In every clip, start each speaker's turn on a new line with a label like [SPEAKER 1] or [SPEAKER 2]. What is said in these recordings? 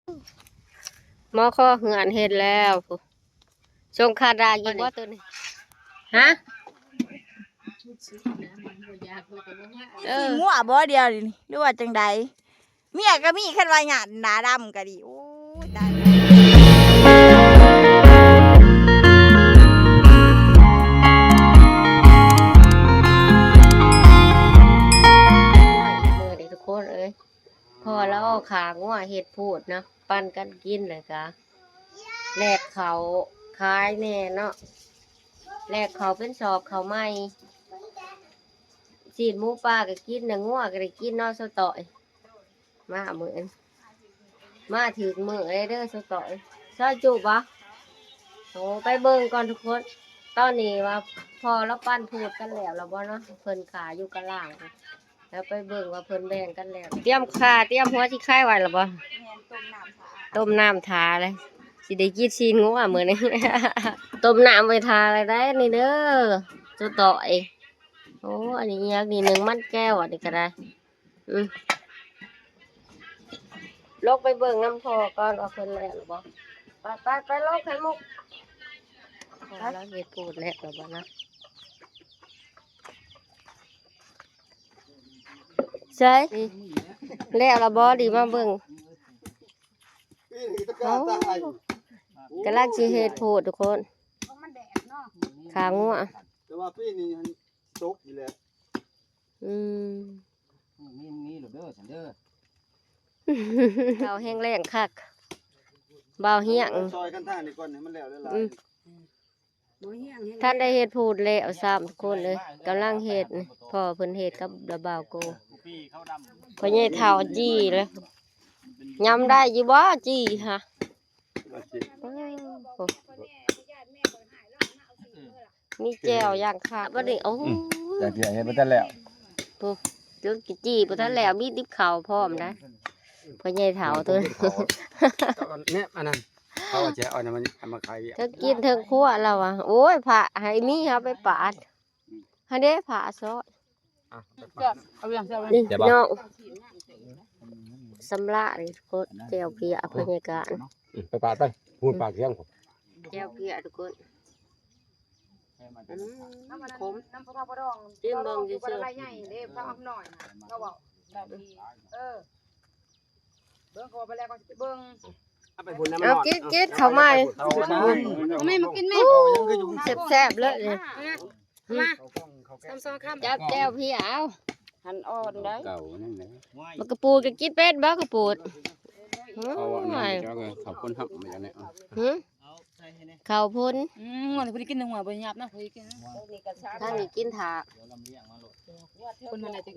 [SPEAKER 1] หมอข้อเหือนเห็ดแล้วชงคาดายิงว่าตัวนี้ฮะ
[SPEAKER 2] สิมั่วบ่เดียวนี่หรือว่าจังใดเมียก็มีคันว่าหยาดหนาดำก็ดีโอ้ยตาย
[SPEAKER 1] มือเด็กทุกคนเอ้ยพอแล้วเอาขางัวเห็ดพูดนะปั้นกันกินเลยกะแลกเขาขายแน่เนาะแลกเขาเป็นสอบเขาไม่สีดหมูปลาก็กินนะงัวก็ได้กินเนาะสต่อยมาเหมือนมาถึงมือเลยเด้อสต่อยซอยจูบปะโอ้ไปเบิ่งก่อนทุกคนตอนนี้ว่าพอแล้วปั้นพูดกันแล้วเราบ่เนาะเพิ่นขาอยู่กันล่างแล้วไปเบิ่งว่าเพิ่นแบ่งกันแล้วเตรียมขาเตรียมหัวที่ค่ายไว้แล้วบ่ต้มน้ำทาเลยสิได้กินซีนงัวมื้อนี้ ต้มน้ำไว้ทาอะไรได้นี่เด้อจุต่อยโอ้อันนี้ยักนี่หนึ่งมันแก้วอันนี้ก็ได้ลกไปเบิ่งน้ำพอก่อนว่าเพิ่นแล้วหรือบ่ไปลกไข่มุกแล้วเฮ็ดพูดแล้วหรือบ่นะใช่แล้วละบ่ดีมาเบิ่งกำลังสิเฮ็ดพูดทุกคนขางัว
[SPEAKER 3] แต่ว่าปีนี้มันตกอยู่แล้ว
[SPEAKER 4] มีหรือเด้อฉันเด้อ
[SPEAKER 1] เบาแห้งแรงคักเบาเฮียง
[SPEAKER 3] ซอยกันท่านี่ก่อนให้มันแล้วหลาย
[SPEAKER 1] ท่านได้เฮ็ดพูดแล้ว3ทุกคนเลยกำลังเฮ็ดพ่อเพิ่นเฮ็ดกับระบ่าวโกพ่อใหญ่เฒ่าจี้เลยยำได้อยู่บ่จี้ฮะมีแจ่วย่างคักบ่ได้โอ้
[SPEAKER 4] แต่เดี๋ยวเฮ็ดบ่ทันแล้ว
[SPEAKER 1] ปุ๊บจนกิจี้บ่ทันแล้วมีดิบข้าวพร้อมนะพ่อใหญ่เฒ่าตัว
[SPEAKER 3] เนี่ยอันนั้นเขาจะเอามันมาขาย
[SPEAKER 1] เธอกินเธอคั่วแล้วอ่ะโอ้ยผ่าให้มีครับไปปาดให้ได้ผ่าซอยนี่น้องสำลักเลยทุกคนแก้วเพียบรรยากาศ
[SPEAKER 4] ไปปาดไปพูดปากเสียงผม
[SPEAKER 1] แก้วเพียทุกคนขม
[SPEAKER 2] น้ำพะพะดอง
[SPEAKER 1] จิ้มเบิ่งซื่อ
[SPEAKER 2] อะไรใหญ่เด้พาหน่อยก็บอกเบิ่งขอไปแล้วก็เบิ่ง
[SPEAKER 1] เอากินเข้ามา
[SPEAKER 2] ไม่มากินแม่
[SPEAKER 1] แซ่บๆเลย
[SPEAKER 2] มาซ้ำๆ
[SPEAKER 1] จับแก้วเพียเอา
[SPEAKER 2] หันอ่อนได้
[SPEAKER 4] เก่านั่นแหละ
[SPEAKER 1] มันกระปูดก็กินเป็ดบ่กระปูด
[SPEAKER 4] เอาอันนั้นเจ้าก็ขอบคุณครับเหมือนกันเนี่ย
[SPEAKER 1] ข้าวพุ่น
[SPEAKER 2] วันนี้พอดีกินหนึ่งหัวบริยาบนะพอดีกิน
[SPEAKER 1] ท่านนี่กินถา
[SPEAKER 2] คนมันอะไรจัง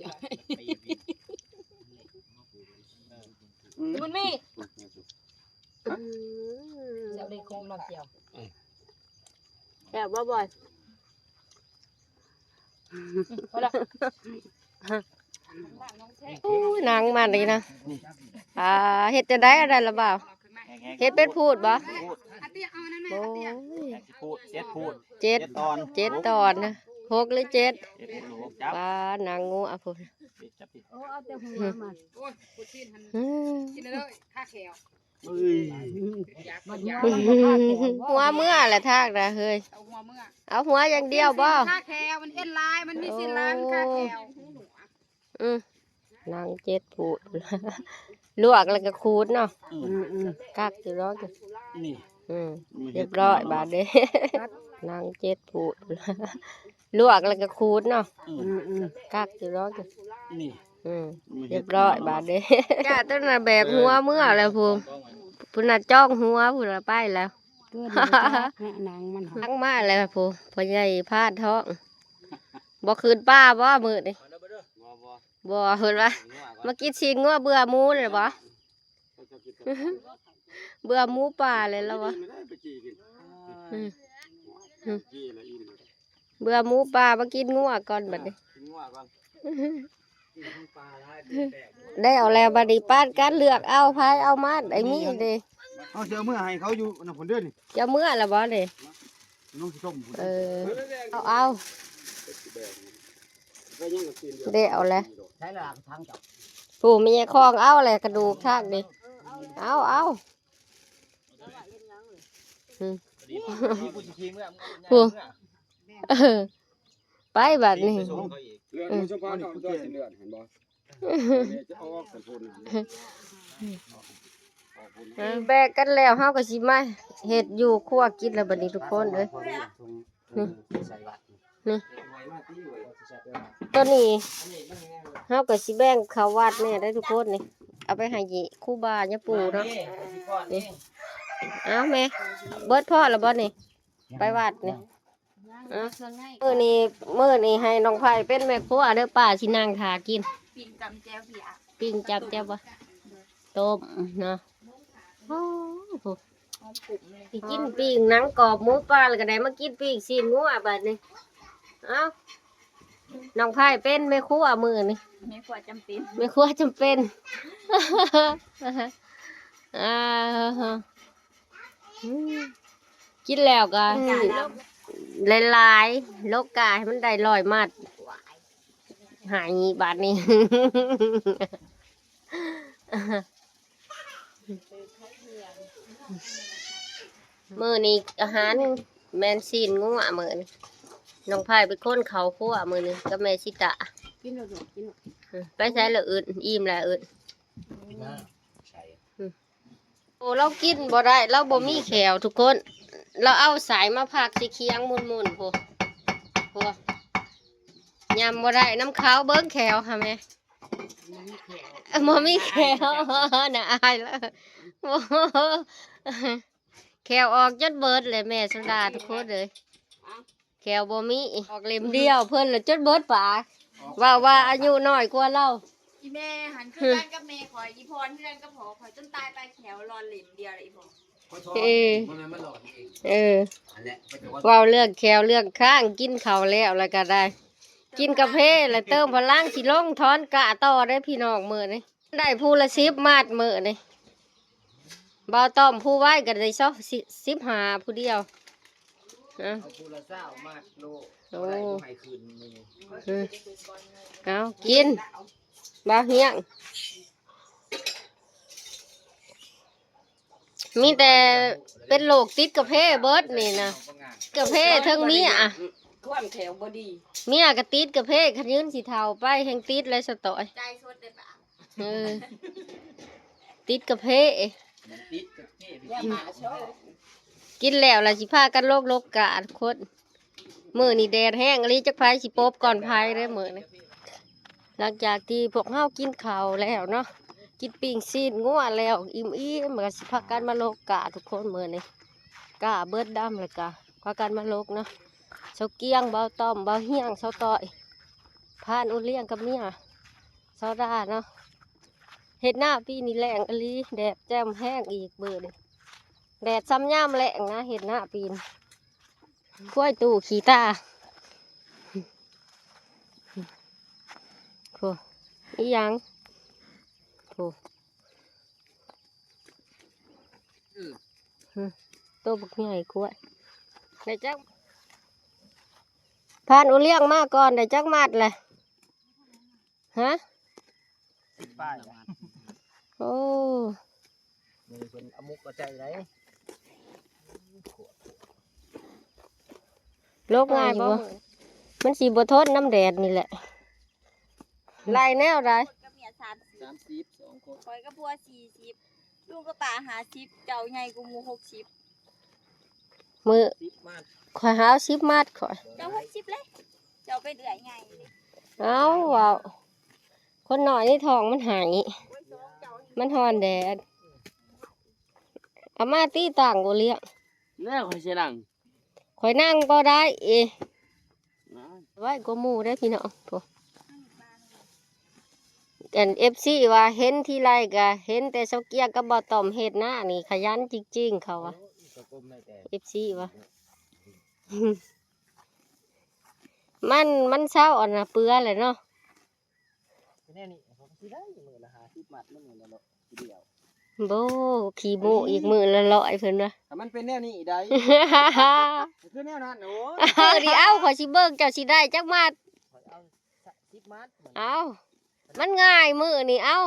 [SPEAKER 2] มันมีเจ้าได้คงมาเกี่ยว
[SPEAKER 1] แซ่บบ่อยนางมันเลยนะเฮ็ดจะได้อะไรหรือเปล่าเฮ็ดเป็นพูดบ่โอ้ย7 ตอนนะ6 หรือ 7ปลานางงูอ่ะพุ่น
[SPEAKER 2] เอาแต่หัวมันกินเลยข้าแขว
[SPEAKER 1] หัวเมื่อแหละทากนะเฮ้ยเอาหัวอย่างเดียวบ่
[SPEAKER 2] ข้าแขวมันเอ็นลายมันมีสิ้นลายมันข้าแขวน
[SPEAKER 1] าง7พูดลวกแล้วก็คูดเนาะกักอยู่ร้อยเรียบร้อยบาดเด้นาง7พูดลวกแล้วก็คูดเนาะกักอยู่ร้อยเรียบร้อยบาดเด้จ้าต้นน่ะแบกหัวเมื่อแล้วพุ่นน่ะจ้องหัวพุ่นน่ะไปแล้วทั้งมาแล้วพุ่นพ่อใหญ่พาดท้องบ่คืนป้าบ่มื้อนี่บ่เพิ่นว่ามากินชิ้นงัวเบื่อหมูเลยบ่เบื่อหมูป่าเลยแล้ววะเบื่อหมูป่ามากินงัวก่อนบัดนี้ได้เอาแล้วบัดนี้ป้านกันเลือกเอาพายเอามาไอ้มีเด้
[SPEAKER 3] เอาเจ้าเมื่อให้เขาอยู่นำผลเดือนนี่
[SPEAKER 1] เจ้าเมื่อละบ่เด้เอาได้เอาแล้วผู้มีคลองเอาแหละกระดูกทากดิ เอาอืม
[SPEAKER 5] กูสิขี่เมื่อ
[SPEAKER 1] เออไปบัดนี้
[SPEAKER 4] เลือดมันจะพาเขาจ้อยสิเลือดเห็นบ่จะเอาออกสันพุ่น
[SPEAKER 1] แบกกันแล้วเฮาก็สิมาเฮ็ดอยู่ครัวกินแล้วบัดนี้ทุกคนเอ้ยนี่ตัวนี้เฮาก็สิแบ่งเข้าวัดแน่ได้ทุกคนนี่เอาไปให้ครูบาย่าปู่เนาะนี่เอาแม่เบิดพ่อแล้วบ่นี่ไปวัดนี่มื้อนี้ให้น้องไผเป็นแม่ครัวเด้อป้าสินั่งท่ากิน
[SPEAKER 2] ปิ่งจำแจวพี่อ่ะ
[SPEAKER 1] ปิ้งจับแจ่วบ่ต้มเนาะโอ้โหสิกินปิ้งหนังกรอบหมูปลาแล้วก็ได้มากินปิ้งซีนงัวบัดนี้เอ้าน้องไผ่เป็นแม่ครัวมื้อนี่
[SPEAKER 2] ไม่ควรจำเป็น
[SPEAKER 1] แม่ครัวจำเป็น อ่าอืมกินแล้วก็หลายๆโลกาให้มันได้100 มัดหายบาดนี้ มื้อนี้อาหารแมนซีนงัวมื้อนี้น้องไผ่เป็นคนเขาครัวมื้อนี้กับแม่ชิตะไปใช้ละอื่นอิ่มแล้วอื่นโอ้เรากินบ่ได้เราบ่มีแขวทุกคน เราเอาสายมาพักสิเคียงมุนๆโหยำบ่ได้น้ำขาวเบิ้งแขวค่ะแม่บ่มีแขว น่าอายแล้วแขวออกจนเบิดเลยแม่สุดาทุกคนเลยแขวบ่มีออกเล่มเดียวเพิ่นเลยจนเบิดปากว่าอายุน้อยกว่าเรา
[SPEAKER 2] อีแม่หันคือกันกับแม่ข่อยอีพรคือกันกับพ่อข่อยจนตายไปแขวรอนเหล่มเดียวเลยอีพ่อ
[SPEAKER 1] เว้าเรื่องแขวเรื่องข้างกินข้าวแล้วก็ได้ กินกาแฟแล้วเติมพลังสิลงทอนกะต่อได้พี่น้องมื้อนี้ได้ผู้ละ10 มาดมื้อนี้บ่าวต้อมผู้ไว้ก็ได้15ผู้เดียวเอาผู้ละ20 มาดโลโอ้ให้คืนมื้อนี้เอากินบ่าวเฮียงมีแต่เป็นโรคติดกาแฟเบิดนี่นะกาแฟเทิงเมียความแถวบ่ดีเมียก็ติดกาแฟคันยืนสิเฒ่าไปแห่งติดเลยสตอย
[SPEAKER 2] ใจสดได้ปะ
[SPEAKER 1] ติดกาแฟกินแล้วล่ะสิพากันโลกกะทุกคนมื้อนี้แดดแห้งอีหลีจักไผสิปบก่อนไผเด้อมื้อนี้หลังจากที่พวกเฮากินข้าวแล้วเนาะกินปิ้งซีนงัวแล้วอิ่มๆก็สิพากันมาโลกกะทุกคนมื้อนี้กะเบิดดำแล้วก็พากันมาโลกเนาะเสาเกียงเบาต้อมเบาเฮียงเสาต่อยพานอุเลี้ยงกับเมียเสาดาเนาะเฮ็ดหน้าปีนี้แรงอีหลีแดดแจ่มแห้งอีกเบิดเลยแดดซ้ำย่ำแรงนะเฮ็ดหน้าปีนกล้วยตู่ขี้ตาโหอีหยังโหตัวบักใหญ่กล้วยได้จักพานอุเลี้ยงมาก่อนได้จักมัดเลยฮะโอ้มีเป็นอมุกกระใจไรโลกง่ายบ่มันสีบ่ทนน้ำแดดนี่แหละลายแนวไร
[SPEAKER 2] กับเมีย30 2คนข่อยกับพัว40ลุงกับป้า50เจ้าใหญ่กูหมู่60
[SPEAKER 1] มือข่อยหา10 มัดข่อย
[SPEAKER 2] เจ้า60เลยเจ้าไปเดือยใหญ่เลย
[SPEAKER 1] เอาว้าวคนหน่อยนี่ทองมันหายมันหอนแดดอามาตีต่างกูเลี้ยง
[SPEAKER 5] แล้วข่อยสินั่ง
[SPEAKER 1] ข่อยนั่งก็ได้ไว้ก็หมู่ได้พี่น้องโถกันFC ว่าเห็นที่ไรก็เห็นแต่เสาเกียกับบ่ต้อมเฮ็ดหน้านี่ขยันจริงๆเขาว่า FC ว่า มันเศร้าอ่อนนะเปื้อเลยเนาะโบขี่โมอีกมือละ100เพิ่นว่า
[SPEAKER 5] ถ้ามันเป็นแนวนี้ได้คือแนวนั้นโอ้
[SPEAKER 1] ดิเอาขอสิเบิ่งเจ้าสิได้จักมัด
[SPEAKER 5] 10 มัด
[SPEAKER 1] เอามันง่ายมือนี่เอา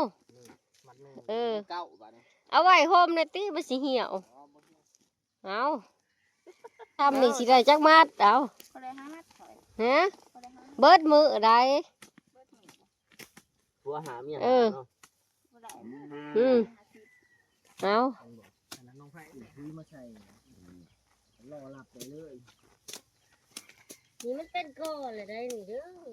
[SPEAKER 5] เก้าบาท
[SPEAKER 1] เอาไว้โฮมในตีมันสิเหี่ยวเอาทำนี่สิได้จักมัดเอาฮะเบิดมือใด
[SPEAKER 3] ผัวหาเมีย
[SPEAKER 1] เออ
[SPEAKER 3] เนาะ
[SPEAKER 1] เอา
[SPEAKER 5] น้องไผ่ซื้อมาใส่รอหลับไปเลย
[SPEAKER 1] นี่มันเป็นก้อนเลยได้นี่เด้อ
[SPEAKER 5] เ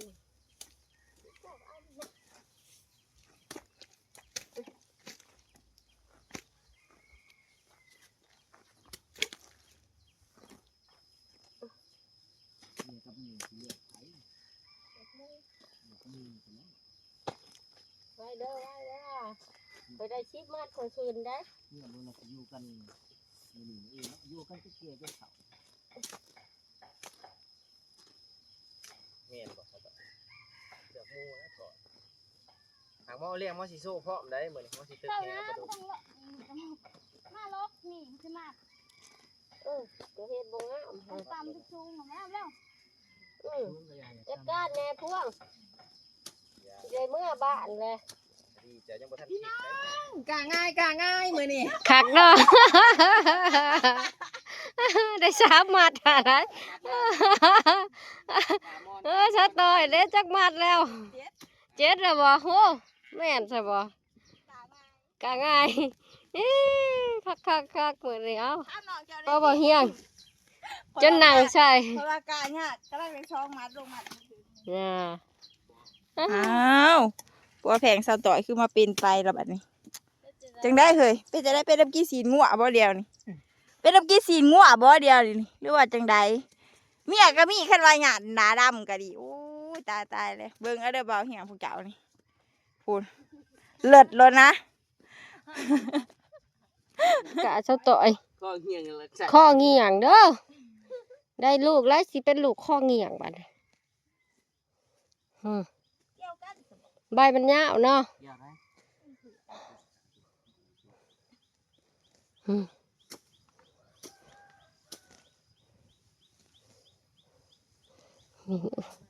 [SPEAKER 5] นี่ยกับนี่เลือดไผ่
[SPEAKER 1] ไว้เด้อไปได้ชิปมัดคนคืนได้
[SPEAKER 5] เนี่ยมันอยู่กันนี่เองอยู่กันที่เกียร์จะเสา
[SPEAKER 3] แม่นบ่ครับเสือกหมูแล้วก่อนหากหม้อเลี้ยงหม้อสิโซ่พร้อมได้มื้อนี้หม้อสิตึก
[SPEAKER 6] เจ้า
[SPEAKER 3] แห
[SPEAKER 6] นะ
[SPEAKER 3] งกระดูก
[SPEAKER 6] มาลกนี่ขึ้นมา
[SPEAKER 1] เดี๋ยวเฮ็ดบ่งาม
[SPEAKER 6] ตามทุกชูงของแม่แล้ว
[SPEAKER 1] จัดการแน่พวงได้เมื่อบ้านเลย
[SPEAKER 3] ดีจะยังบ่ทันคิดเลย
[SPEAKER 2] กะง่ายมื้อนี้
[SPEAKER 1] คักเนาะ ได้3มัดอะไรชัดต่อยได้จักมัดแล้ว7แล้วบ่โหแม่นใช่บ่กะง่ายคักมื้อนี้เอาบ่บ่เฮียงจนนั่งใช่
[SPEAKER 2] เพราะว่ากะเนี่ยกำลังเป็นช่องมัดลงมัด
[SPEAKER 1] น่ะ
[SPEAKER 2] อ้าวปัวแผงสาวต่อยคือมาเป็นไปแล้วบัดนี้จังได้เฮ้ยเป็นจะได้เป็นน้ำกี้สีงัวบ่เดียวนี่เป็นน้ำกี้สีงัวบ่เดียวนี่หรือว่าจังใดเมียก็มีคันว่าหยาดหนาดำก็ดีโอ้ยตายเลยเบิ่งเอาเด้อเบาเหี่ยพวกเจ้านี่พูดเลิศแล้วนะ
[SPEAKER 1] กะเจ้าต่อย
[SPEAKER 3] ก็เฮียงแล้วใช่
[SPEAKER 1] ข้อเงี่ยงเด้อได้ลูกแล้วสิเป็นลูกข้อเงี่ยงบัดนี้ใบมันยาวเนาะ
[SPEAKER 3] อยากได้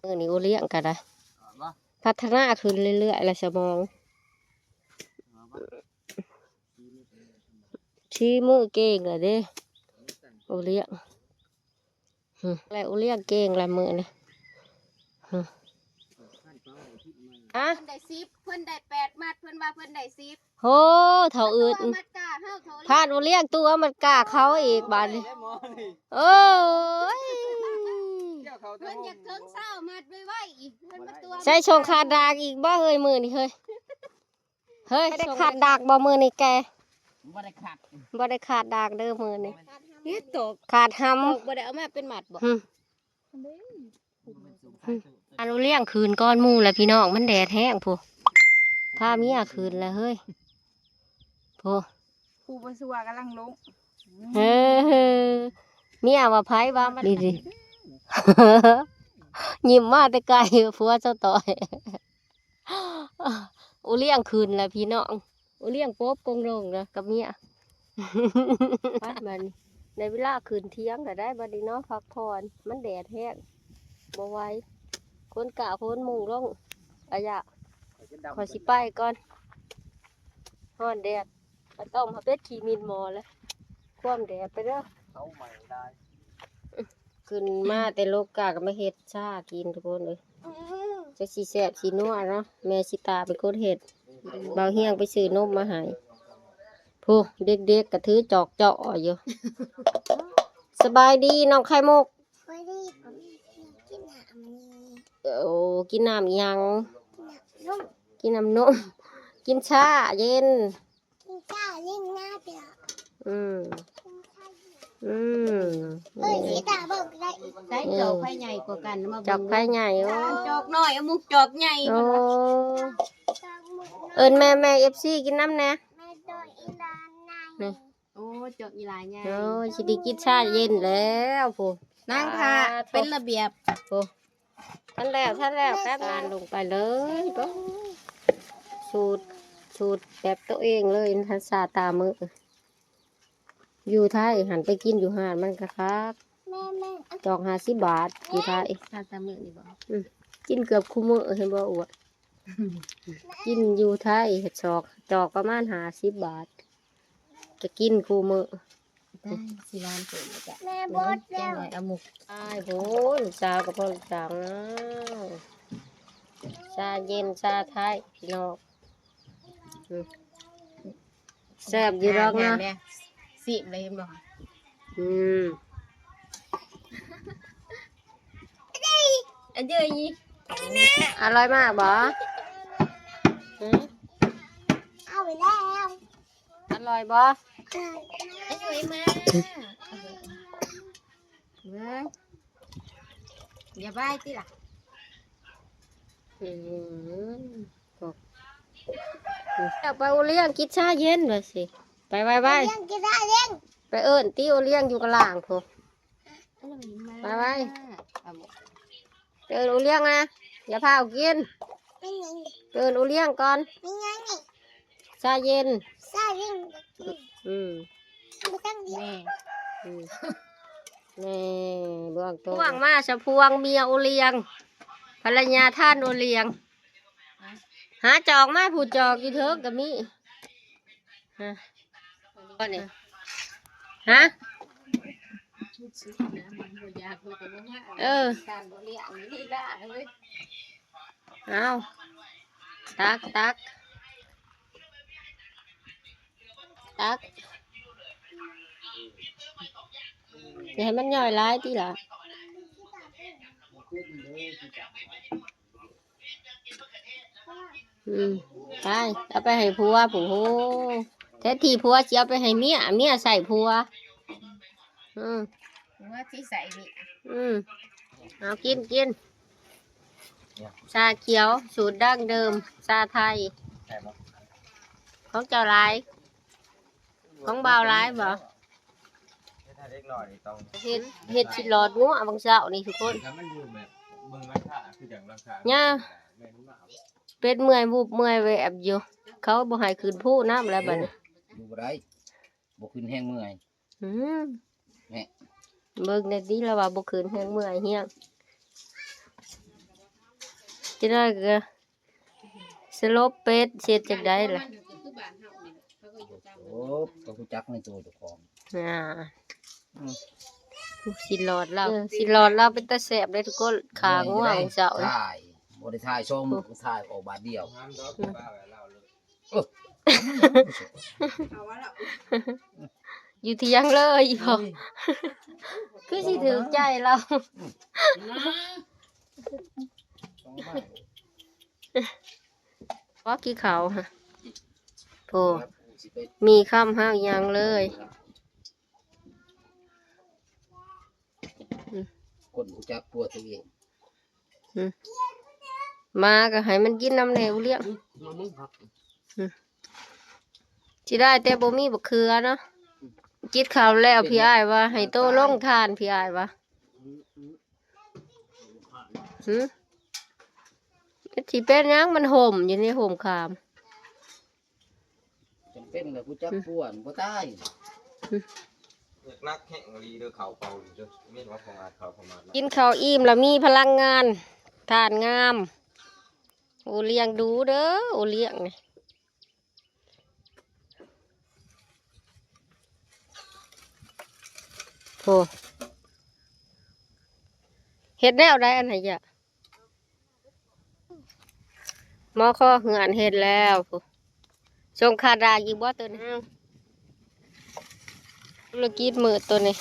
[SPEAKER 1] มือนี้โอเลี้ยงกันได้
[SPEAKER 3] บ่
[SPEAKER 1] พัฒนาขึ้นเรื่อยๆละสมองชี้มือเก่งเลยเด้โอเลี้ยงแล้วโอเลี้ยงเก่งละมือนี่อะ
[SPEAKER 6] เพิ่นได้10เพิ่นได้8มัดเพิ่นว่าเพิ่นได้10
[SPEAKER 1] โหเท่าอื่น
[SPEAKER 6] ตัวมัดกาเฮาโทร
[SPEAKER 1] พาดโอเลี้ยงตัวมันกล้าเขาอีกบาดนี้
[SPEAKER 3] ได้หมอนี่
[SPEAKER 1] โอ้ย
[SPEAKER 5] เจ้าเขา
[SPEAKER 6] เพิ่นอยากถึง20มัดไว้ๆอีกเพิ่นมาตัว
[SPEAKER 1] ใช้ชงขาดดากอีกบ่เฮ้ยมือนี่เฮ้ยเฮ้ยได้ขาดดากบ่มือนี่แก
[SPEAKER 5] บ่ได้ขาด
[SPEAKER 1] บ่ได้ขาดดากเด้อมือนี่
[SPEAKER 2] เฮ็ดตก
[SPEAKER 1] ขาดห
[SPEAKER 2] บ่ได้เอามาเป็นหมัดบ่
[SPEAKER 1] ำอันเลี้ยงคืนก้อนหมูแล้วพี่น้องมันแดดแห้งพูพาเมียคืนแล้วเฮ้ยพู
[SPEAKER 2] ครูบ่ซัวกำลังลง
[SPEAKER 1] เออเมียว่าไผว่ามันดีดิ ยิ้มมาแต่ไกลผัวเจ้าต่อยอุเลี้ยงคืนแล้วพี่น้องอุเลี้ยงโป๊บกงลงนะกับเมีย ปัดมันในเวลาคืนเที่ยงก็ได้บัดนี้เนาะพักผ่อนมันแดดแห้งบ่ไหวคนกะคนมุงลงอะยะขอสิไปก่อนฮ้อนแดดมาต้มมาเป็ดขี้มินหมอแล้วความแดดไปเด้อ
[SPEAKER 3] เขาใหม่ได้
[SPEAKER 1] ขึ้นมาแต่โลกกาก็มาเฮ็ดชากินทุกคนเลยจะสิแซ่บสินัวเนาะแม่สิตาเป็นคนเฮ็ดเบาเฮียงไปซื้อนมมาให้ผู้เด็กๆก็ถือจอกเจาะอยู่ สบายดีน้องไข่มุก
[SPEAKER 6] ไปดิผมกินหามันนี่
[SPEAKER 1] โอ้กินน้ำอีหยัง
[SPEAKER 6] นุ่ม
[SPEAKER 1] กินน้ำนม กินชาเย็น
[SPEAKER 6] กินข้าวเล่นหน้าเปียก
[SPEAKER 1] อืมอืม
[SPEAKER 6] สีตาบอกได้
[SPEAKER 2] ได้จอกไผใหญ่กว่ากันมา
[SPEAKER 1] จอกไข่ใหญ่โอ้
[SPEAKER 2] จอกน้อยเอามุกจอกใหญ่
[SPEAKER 1] โอ้
[SPEAKER 6] จางมุก
[SPEAKER 1] เอิ้นแม่ FC กินน้ำแหน่
[SPEAKER 6] แม่โดยอีลานนาย
[SPEAKER 1] นี่
[SPEAKER 2] โอ้จอกอีหลายใหญ่
[SPEAKER 1] โอ้ยสิได้กินชาเย็นแล้วผู้
[SPEAKER 2] นั่งค่ะเป็นระเบียบ
[SPEAKER 1] ท่านแล้วแป๊บงานลงไปเลยก็สูตรแบบตัวเองเลยทันซาตามืออยู่ไทยหันไปกินอยู่หาดมันก็ครับ
[SPEAKER 6] แม่
[SPEAKER 1] จอก50 บาทอยู่ไทย
[SPEAKER 2] ชาตามือนี่บ่
[SPEAKER 1] กินเกือบคู่มื้อเห็นบ่อวดกินอยู่ไทยเห็ดจอกประมาณ50 บาท จะกินคู่มือ
[SPEAKER 2] ได้สิร้านเปิดแล้วจ้ะ
[SPEAKER 6] แม่บด
[SPEAKER 2] แจ้
[SPEAKER 6] แล้
[SPEAKER 2] ง
[SPEAKER 6] ว
[SPEAKER 2] หน่อยเอาหมุก
[SPEAKER 1] ไอ้โหลูกสาวกับพ่อลูกสาวนะชาเย็นชาไทยพี่น้องอืมแซ่บอยู่ดอกนะ
[SPEAKER 2] เนี่ยสิบเลยเห็นบ่
[SPEAKER 1] อืม
[SPEAKER 2] อันเดียวอี
[SPEAKER 1] อร่อยมากบ่หืม
[SPEAKER 6] เอาไปแล้ว
[SPEAKER 1] อร่อยบ่
[SPEAKER 2] ไอ้สวยมากเว้ยอย่าบ้ายติล่ะ
[SPEAKER 1] อืมอยากไปโอเลี้ยงกินชาเย็นเลยสิไปไป
[SPEAKER 6] เลี้ยงกินได้เลี้ยง
[SPEAKER 1] ไปเอิ้นตี้โอเลี้ยงอยู่กับล่างพอ ไปไว้
[SPEAKER 2] เอาหมุก
[SPEAKER 1] ไปเอิ้นโอเลี้ยงนะอย่าพาเอากิน
[SPEAKER 6] เป็นยังไง
[SPEAKER 1] ไปเอิ้นโอเลี้ยงก่อน
[SPEAKER 6] เป็นยังไง
[SPEAKER 1] ชาเย็น
[SPEAKER 6] ซาเลี้ยงกิน
[SPEAKER 1] อืม
[SPEAKER 6] ไม่ต้องเลี้ยง
[SPEAKER 2] แม่
[SPEAKER 1] อืมนี่เบื้องต้นพวงมาสะพวงเมียโอเลียงภรรยาท่านโอเลียงหาจอกมาผู้จอกอยู่เถิงกับมีฮะก็นี่ฮะเออเอาตักตักตักอย่าให้มันย่อยร้ายที่ละอืมไปเอาไปให้ผัวผู้โหแท้ที่ผัวจะเอาไปให้เมียเมียใส่ผัวอืม
[SPEAKER 2] ว่าที่ใส่นี่
[SPEAKER 1] อืมเอากินกินชาเขียวสูตรดั้งเดิมชาไทย
[SPEAKER 3] ใช่บ่
[SPEAKER 1] ของเจ้าหลายของเบาหลายบ่
[SPEAKER 3] ถ้าเล็กน้อยนี่ต้อง
[SPEAKER 1] เฮ็ดชิลอดงัวบางเช้านี่ทุกคน
[SPEAKER 4] ถ้ามันอยู่แบบเบิ่งราคาคืออย่างราคา
[SPEAKER 1] เนี่ย
[SPEAKER 4] แม่นมาก
[SPEAKER 1] เป็ดเมื่อยวูบเมื่อยแวบอยู่เขาบ่ให้คืนผู้น้ำแล้วบัดนี้
[SPEAKER 5] ดูบ่ได้บ่ขึ้นแห้งเมื่อย
[SPEAKER 1] อืม
[SPEAKER 5] แม่
[SPEAKER 1] เบิ่งได้ดีแล้วว่าบ่คืนแฮงเมื่อยเฮียงจะได้ก็สลบเป็ดเสร็จจักได้ล่ะ
[SPEAKER 5] โอ้ก็รู้จักในตัวเจ้าของ
[SPEAKER 1] อ่าสิหลอดเราสิหลอดเราเป็นตาแสบเลยทุกคนขางัวของเจ้านี่
[SPEAKER 5] ถ่ายบ่ได้ถ่ายชมถ่ายออกบาทเดียว
[SPEAKER 4] ห้ามดอกบ้าแล้วเลย
[SPEAKER 1] อยู่เที่ยงเลยอีพอคือสิถึงใจเราว่ากี่เขาฮะโอ้มีคำห้างยังเลย
[SPEAKER 5] คนรู้จักตัวตัวเอง
[SPEAKER 1] มาก็ให้มันกินน้ำแนวเลี้ยงสิได้แต่บ่มีบักเขือเนาะกินข้าวแล้วพี่อ้ายว่าให้โตลงทานพี่อ้ายว่าสิเป็นหยังมันห่มอยู่ในห่มขาม
[SPEAKER 5] จำเป็นแล้วรู้จักป่วนบ่ตาย
[SPEAKER 3] นักแข่งลีเด้อเขาเป่าอยู่เด้อแม่นว่าของอาเขาประมาณนั้น
[SPEAKER 1] กินข้าวอิ่มแล้วมีพลังงานทานงาม โอเลี้ยงดูเด้อโอเลี้ยงนี่โอ้เฮ็ดแนวได้อันไหนจ้ะหมอคอเหือนเฮ็ดแล้วโอ้ทรงขาดาอีกบ่ตัวนี้ธุรกิจมือตัวนี้